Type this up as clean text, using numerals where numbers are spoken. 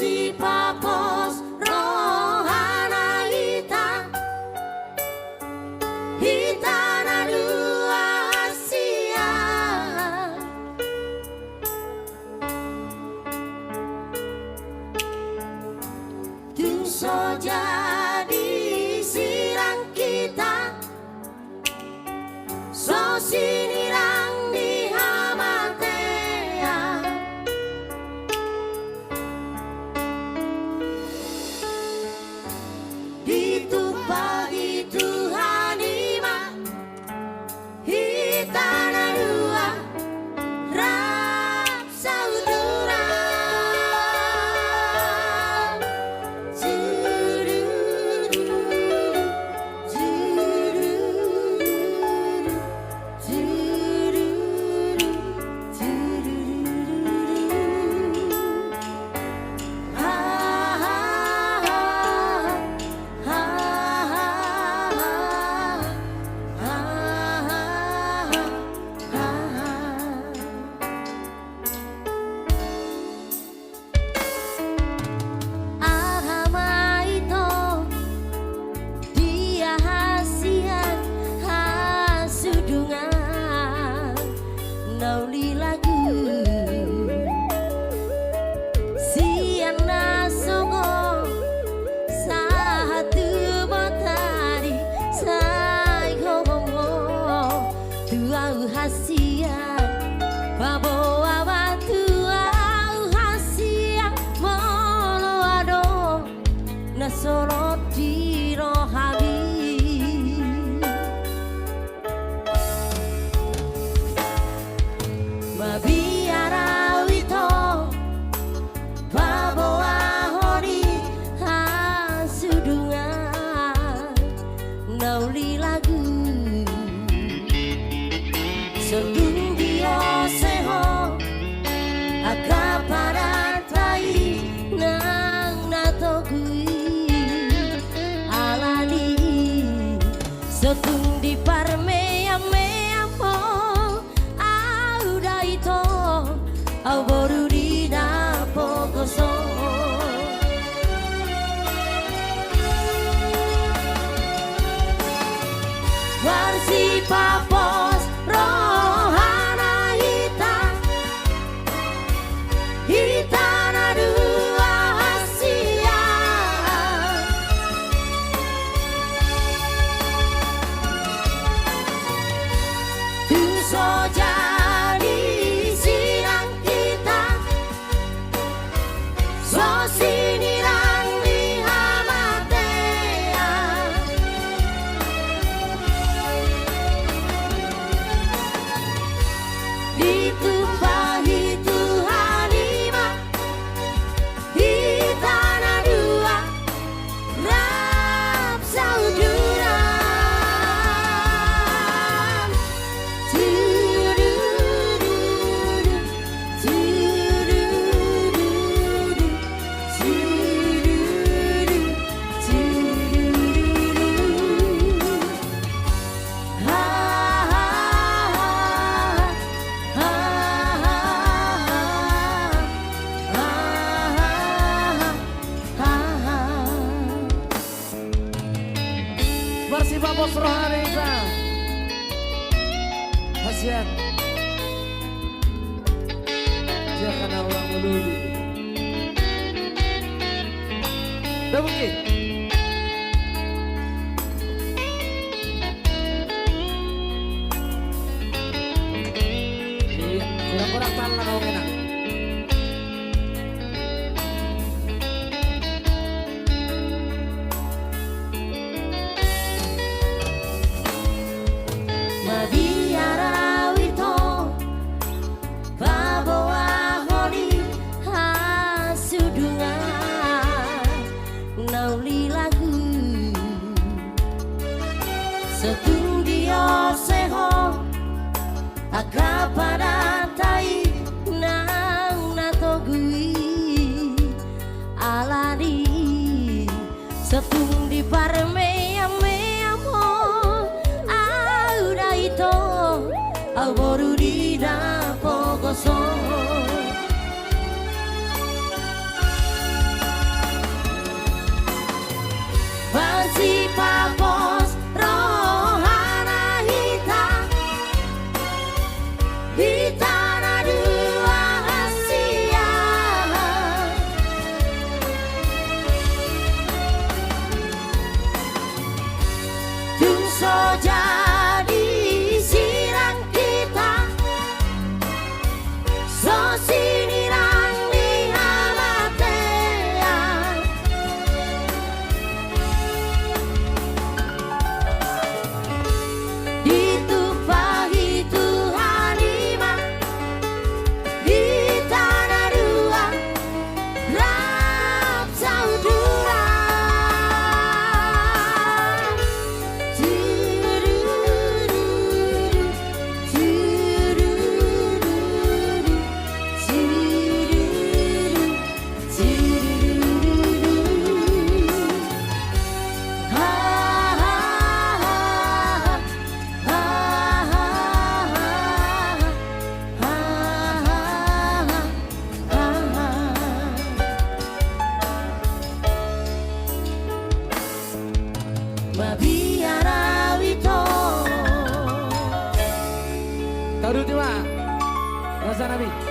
Versi Papos Rohana Hitana dua Asia. Tung so jadi sirang kita, so sinirang di hamatea. Ditupagi Tuhan ima, hitana dua rap saudara. Nauli lagu sian nasongo satu matahari sai homo tuau hasian bawa tuau hasian molo ado nasorot di rohani. Biara wito bawa hori hasudungan nauli lagu sedung dia seho akaparan tai nang natogui alani sedung di parme au boru di dapo kosong. Versi Papos Rohana hitana dua Asia. Tung so jadi sinirang di hamatea. Ditumpahi Tuhan ima, hitana dua rap saudara. Versi Papos Rohana Hasiat dia karena orang melulu udah mungkin iya kurang-kurang tanah kau enak. Biara wito bawa hori hasudungan nauli lagu setung dia seho akapada tai nang natogui alani setung di parme au boru di dapo kosong. di tanah dua Asia. Tung so jadi sirang kita, so sinirang di halatea. Ditumpahi Tuhan iman di tanah dua Rab Saudara. Mabiara wito Tahu di mana? Rasa Nabi.